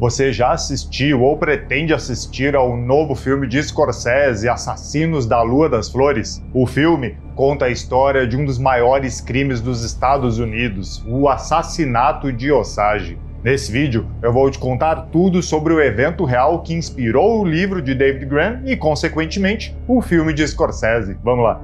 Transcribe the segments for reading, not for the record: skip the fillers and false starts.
Você já assistiu ou pretende assistir ao novo filme de Scorsese, Assassinos da Lua das Flores? O filme conta a história de um dos maiores crimes dos Estados Unidos, o assassinato de Osage. Nesse vídeo, eu vou te contar tudo sobre o evento real que inspirou o livro de David Grann e, consequentemente, o filme de Scorsese. Vamos lá!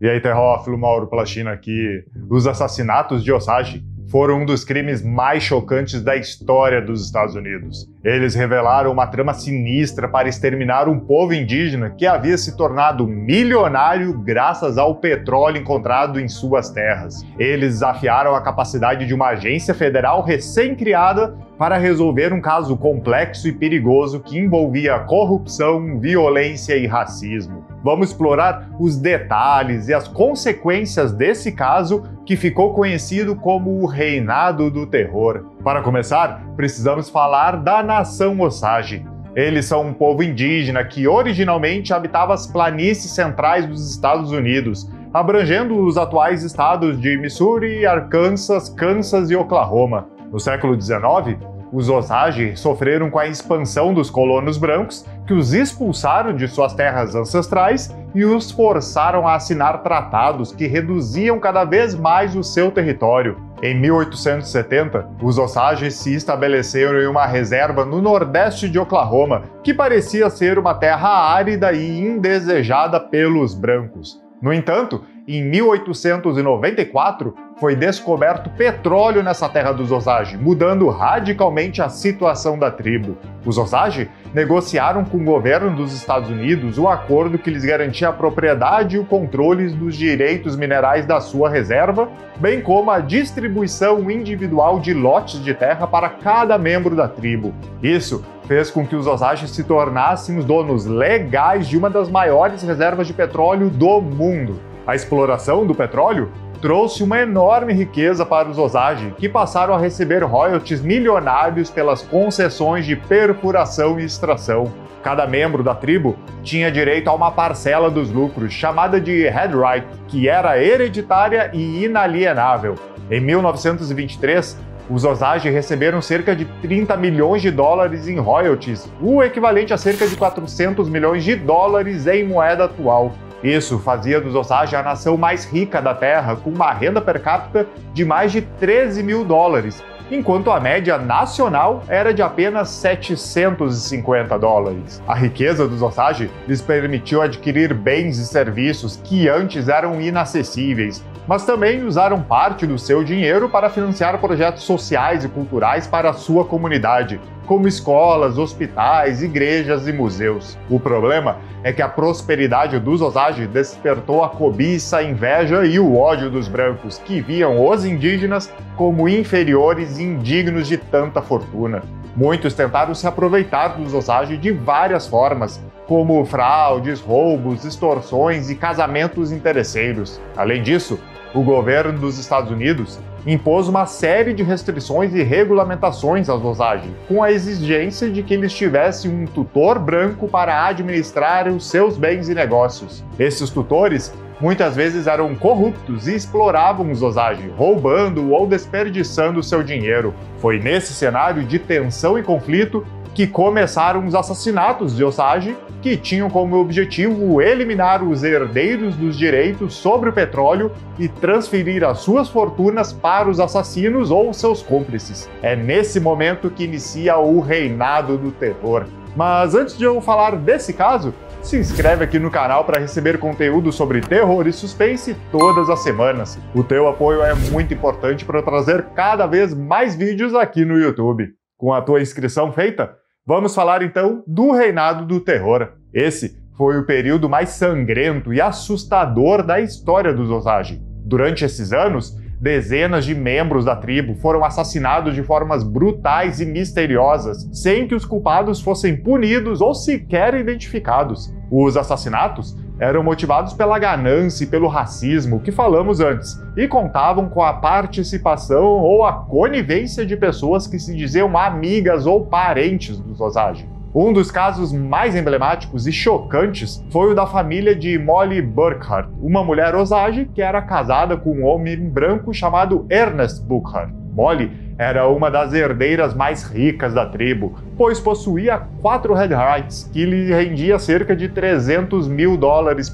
E aí, terrófilo, Mauro Plachina aqui. Os assassinatos de Osage foram um dos crimes mais chocantes da história dos Estados Unidos. Eles revelaram uma trama sinistra para exterminar um povo indígena que havia se tornado milionário graças ao petróleo encontrado em suas terras. Eles desafiaram a capacidade de uma agência federal recém-criada para resolver um caso complexo e perigoso que envolvia corrupção, violência e racismo. Vamos explorar os detalhes e as consequências desse caso que ficou conhecido como o Reinado do Terror. Para começar, precisamos falar da nação Osage. Eles são um povo indígena que originalmente habitava as planícies centrais dos Estados Unidos, abrangendo os atuais estados de Missouri, Arkansas, Kansas e Oklahoma. No século XIX, os Osage sofreram com a expansão dos colonos brancos, que os expulsaram de suas terras ancestrais e os forçaram a assinar tratados que reduziam cada vez mais o seu território. Em 1870, os Osage se estabeleceram em uma reserva no nordeste de Oklahoma, que parecia ser uma terra árida e indesejada pelos brancos. No entanto, em 1894, foi descoberto petróleo nessa terra dos Osage, mudando radicalmente a situação da tribo. Os Osage negociaram com o governo dos Estados Unidos um acordo que lhes garantia a propriedade e o controle dos direitos minerais da sua reserva, bem como a distribuição individual de lotes de terra para cada membro da tribo. Isso fez com que os Osage se tornassem os donos legais de uma das maiores reservas de petróleo do mundo. A exploração do petróleo trouxe uma enorme riqueza para os Osage, que passaram a receber royalties milionários pelas concessões de perfuração e extração. Cada membro da tribo tinha direito a uma parcela dos lucros, chamada de head right, que era hereditária e inalienável. Em 1923, os Osage receberam cerca de 30 milhões de dólares em royalties, o equivalente a cerca de 400 milhões de dólares em moeda atual. Isso fazia dos Osage a nação mais rica da Terra, com uma renda per capita de mais de 13 mil dólares, enquanto a média nacional era de apenas 750 dólares. A riqueza dos Osage lhes permitiu adquirir bens e serviços que antes eram inacessíveis, mas também usaram parte do seu dinheiro para financiar projetos sociais e culturais para a sua comunidade, como escolas, hospitais, igrejas e museus. O problema é que a prosperidade dos Osage despertou a cobiça, a inveja e o ódio dos brancos, que viam os indígenas como inferiores e indignos de tanta fortuna. Muitos tentaram se aproveitar dos Osage de várias formas, como fraudes, roubos, extorsões e casamentos interesseiros. Além disso, o governo dos Estados Unidos impôs uma série de restrições e regulamentações aos Osage, com a exigência de que eles tivessem um tutor branco para administrar os seus bens e negócios. Esses tutores muitas vezes eram corruptos e exploravam os Osage, roubando ou desperdiçando seu dinheiro. Foi nesse cenário de tensão e conflito que começaram os assassinatos de Osage, que tinham como objetivo eliminar os herdeiros dos direitos sobre o petróleo e transferir as suas fortunas para os assassinos ou seus cúmplices. É nesse momento que inicia o Reinado do Terror. Mas antes de eu falar desse caso, se inscreve aqui no canal para receber conteúdo sobre terror e suspense todas as semanas. O teu apoio é muito importante para eu trazer cada vez mais vídeos aqui no YouTube. Com a tua inscrição feita, vamos falar então do Reinado do Terror. Esse foi o período mais sangrento e assustador da história dos Osage. Durante esses anos, dezenas de membros da tribo foram assassinados de formas brutais e misteriosas, sem que os culpados fossem punidos ou sequer identificados. Os assassinatos eram motivados pela ganância e pelo racismo que falamos antes, e contavam com a participação ou a conivência de pessoas que se diziam amigas ou parentes dos Osage. Um dos casos mais emblemáticos e chocantes foi o da família de Molly Burkhardt, uma mulher Osage que era casada com um homem branco chamado Ernest Burkhardt. Molly era uma das herdeiras mais ricas da tribo, pois possuía 4 headrights, que lhe rendia cerca de $300 mil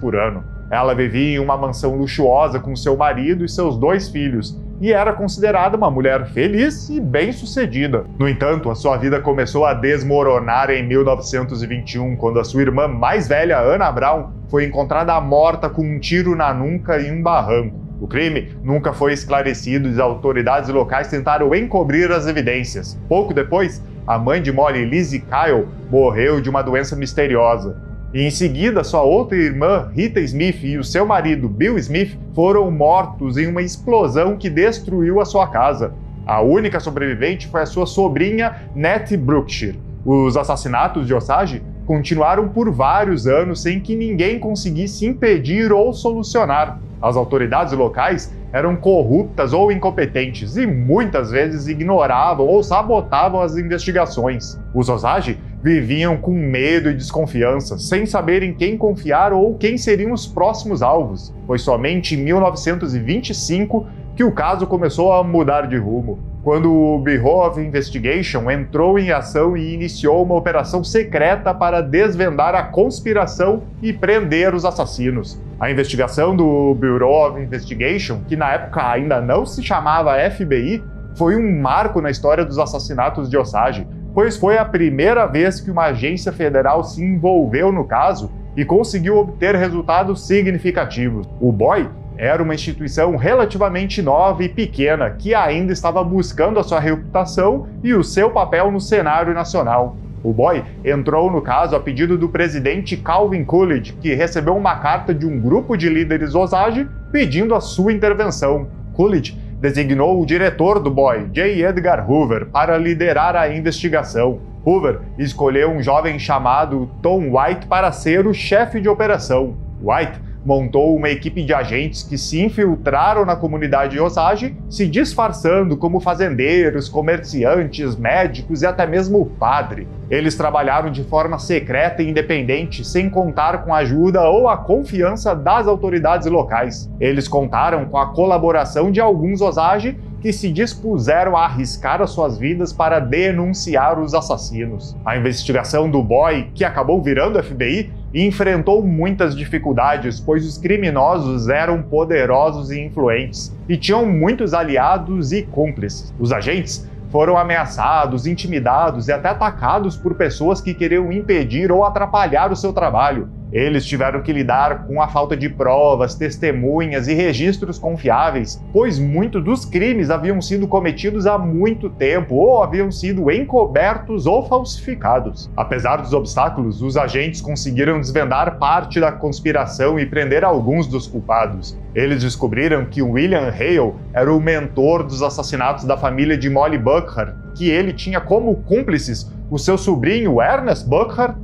por ano. Ela vivia em uma mansão luxuosa com seu marido e seus 2 filhos, e era considerada uma mulher feliz e bem-sucedida. No entanto, a sua vida começou a desmoronar em 1921, quando a sua irmã mais velha, Anna Brown, foi encontrada morta com um tiro na nuca em um barranco. O crime nunca foi esclarecido e as autoridades locais tentaram encobrir as evidências. Pouco depois, a mãe de Molly, Lizzie Kyle, morreu de uma doença misteriosa. E em seguida, sua outra irmã, Rita Smith, e o seu marido, Bill Smith, foram mortos em uma explosão que destruiu a sua casa. A única sobrevivente foi a sua sobrinha, Nettie Brookshire. Os assassinatos de Osage continuaram por vários anos sem que ninguém conseguisse impedir ou solucionar. As autoridades locais eram corruptas ou incompetentes e muitas vezes ignoravam ou sabotavam as investigações. Os Osage viviam com medo e desconfiança, sem saber em quem confiar ou quem seriam os próximos alvos. Foi somente em 1925 que o caso começou a mudar de rumo, quando o Bureau of Investigation entrou em ação e iniciou uma operação secreta para desvendar a conspiração e prender os assassinos. A investigação do Bureau of Investigation, que na época ainda não se chamava FBI, foi um marco na história dos assassinatos de Osage, pois foi a primeira vez que uma agência federal se envolveu no caso e conseguiu obter resultados significativos. O BOI era uma instituição relativamente nova e pequena que ainda estava buscando a sua reputação e o seu papel no cenário nacional. O BOI entrou no caso a pedido do presidente Calvin Coolidge, que recebeu uma carta de um grupo de líderes Osage pedindo a sua intervenção. Coolidge designou o diretor do BOI, J. Edgar Hoover, para liderar a investigação. Hoover escolheu um jovem chamado Tom White para ser o chefe de operação. White montou uma equipe de agentes que se infiltraram na comunidade Osage, se disfarçando como fazendeiros, comerciantes, médicos e até mesmo o padre. Eles trabalharam de forma secreta e independente, sem contar com a ajuda ou a confiança das autoridades locais. Eles contaram com a colaboração de alguns Osage que se dispuseram a arriscar as suas vidas para denunciar os assassinos. A investigação do BOI, que acabou virando FBI, enfrentou muitas dificuldades, pois os criminosos eram poderosos e influentes, e tinham muitos aliados e cúmplices. Os agentes foram ameaçados, intimidados e até atacados por pessoas que queriam impedir ou atrapalhar o seu trabalho. Eles tiveram que lidar com a falta de provas, testemunhas e registros confiáveis, pois muitos dos crimes haviam sido cometidos há muito tempo ou haviam sido encobertos ou falsificados. Apesar dos obstáculos, os agentes conseguiram desvendar parte da conspiração e prender alguns dos culpados. Eles descobriram que William Hale era o mentor dos assassinatos da família de Molly Burkhardt, que ele tinha como cúmplices o seu sobrinho Ernest Burkhardt,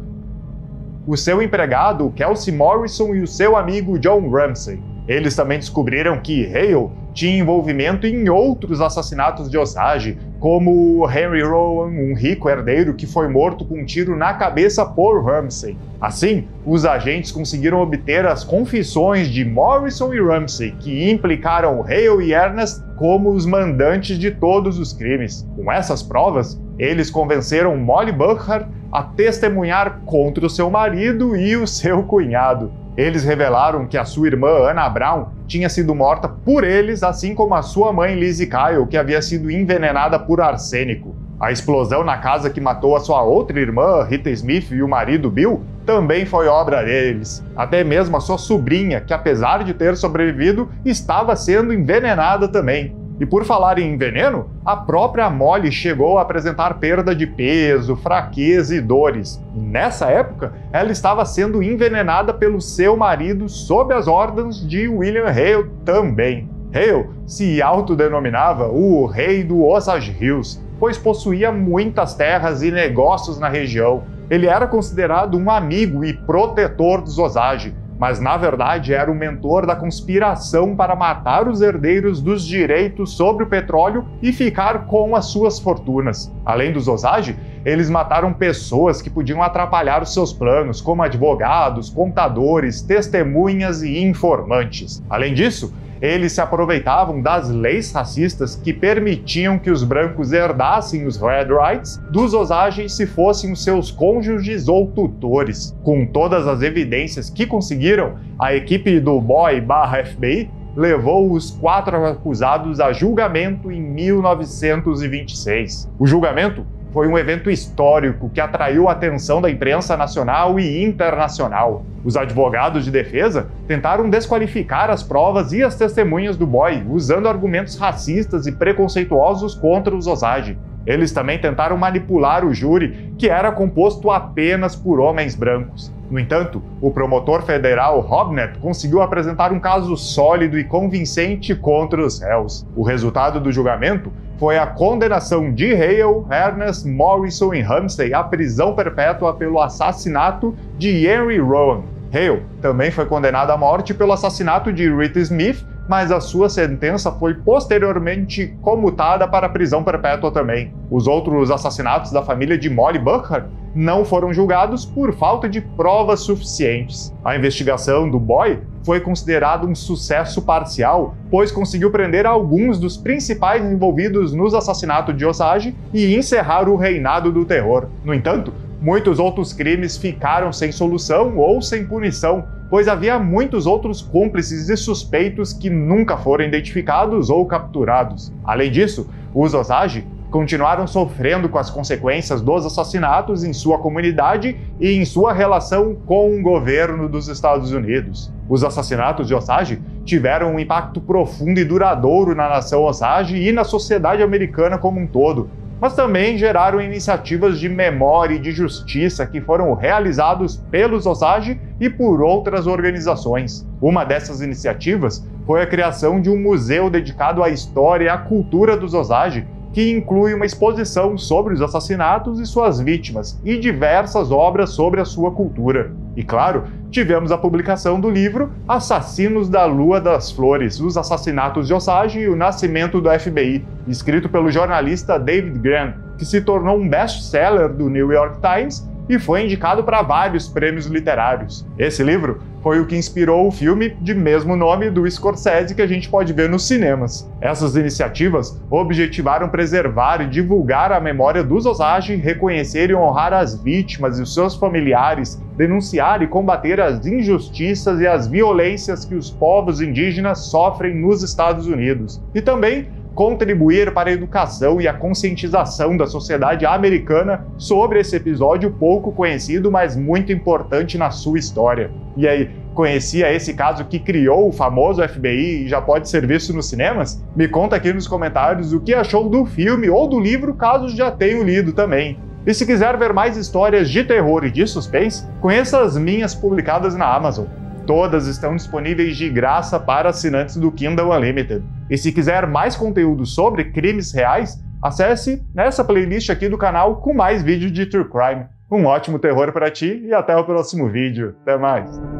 o seu empregado Kelsey Morrison e o seu amigo John Ramsey. Eles também descobriram que Hale tinha envolvimento em outros assassinatos de Osage, como Henry Rowan, um rico herdeiro que foi morto com um tiro na cabeça por Ramsey. Assim, os agentes conseguiram obter as confissões de Morrison e Ramsey, que implicaram Hale e Ernest como os mandantes de todos os crimes. Com essas provas, eles convenceram Molly Burkhardt a testemunhar contra o seu marido e o seu cunhado. Eles revelaram que a sua irmã, Anna Brown, tinha sido morta por eles, assim como a sua mãe, Lizzie Kyle, que havia sido envenenada por arsênico. A explosão na casa que matou a sua outra irmã, Rita Smith, e o marido, Bill, também foi obra deles. Até mesmo a sua sobrinha, que apesar de ter sobrevivido, estava sendo envenenada também. E por falar em veneno, a própria Molly chegou a apresentar perda de peso, fraqueza e dores. Nessa época, ela estava sendo envenenada pelo seu marido sob as ordens de William Hale também. Hale se autodenominava o Rei do Osage Hills, pois possuía muitas terras e negócios na região. Ele era considerado um amigo e protetor dos Osage, mas na verdade era o mentor da conspiração para matar os herdeiros dos direitos sobre o petróleo e ficar com as suas fortunas. Além dos Osage, eles mataram pessoas que podiam atrapalhar os seus planos, como advogados, contadores, testemunhas e informantes. Além disso, eles se aproveitavam das leis racistas que permitiam que os brancos herdassem os Red Rights dos Osage se fossem os seus cônjuges ou tutores. Com todas as evidências que conseguiram, a equipe do BOI/FBI levou os 4 acusados a julgamento em 1926. O julgamento foi um evento histórico que atraiu a atenção da imprensa nacional e internacional. Os advogados de defesa tentaram desqualificar as provas e as testemunhas do boy, usando argumentos racistas e preconceituosos contra os Osage. Eles também tentaram manipular o júri, que era composto apenas por homens brancos. No entanto, o promotor federal Robnett conseguiu apresentar um caso sólido e convincente contra os réus. O resultado do julgamento foi a condenação de Hale, Ernest, Morrison e Ramsey à prisão perpétua pelo assassinato de Henry Rowan. Hale também foi condenado à morte pelo assassinato de Rita Smith, mas a sua sentença foi posteriormente comutada para prisão perpétua também. Os outros assassinatos da família de Molly Burkhart não foram julgados por falta de provas suficientes. A investigação do boy foi considerada um sucesso parcial, pois conseguiu prender alguns dos principais envolvidos nos assassinatos de Osage e encerrar o reinado do terror. No entanto, muitos outros crimes ficaram sem solução ou sem punição, pois havia muitos outros cúmplices e suspeitos que nunca foram identificados ou capturados. Além disso, os Osage continuaram sofrendo com as consequências dos assassinatos em sua comunidade e em sua relação com o governo dos Estados Unidos. Os assassinatos de Osage tiveram um impacto profundo e duradouro na nação Osage e na sociedade americana como um todo, mas também geraram iniciativas de memória e de justiça que foram realizados pelos Osage e por outras organizações. Uma dessas iniciativas foi a criação de um museu dedicado à história e à cultura dos Osage, que inclui uma exposição sobre os assassinatos e suas vítimas e diversas obras sobre a sua cultura. E claro, tivemos a publicação do livro Assassinos da Lua das Flores, os assassinatos de Osage e o nascimento do FBI, escrito pelo jornalista David Grann, que se tornou um best-seller do New York Times e foi indicado para vários prêmios literários. Esse livro foi o que inspirou o filme de mesmo nome do Scorsese que a gente pode ver nos cinemas. Essas iniciativas objetivaram preservar e divulgar a memória dos Osage, reconhecer e honrar as vítimas e os seus familiares, denunciar e combater as injustiças e as violências que os povos indígenas sofrem nos Estados Unidos. E também contribuir para a educação e a conscientização da sociedade americana sobre esse episódio pouco conhecido, mas muito importante na sua história. E aí, conhecia esse caso que criou o famoso FBI e já pode ser visto nos cinemas? Me conta aqui nos comentários o que achou do filme ou do livro, caso já tenham lido também. E se quiser ver mais histórias de terror e de suspense, conheça as minhas publicadas na Amazon. Todas estão disponíveis de graça para assinantes do Kindle Unlimited. E se quiser mais conteúdo sobre crimes reais, acesse essa playlist aqui do canal com mais vídeos de True Crime. Um ótimo terror para ti e até o próximo vídeo. Até mais!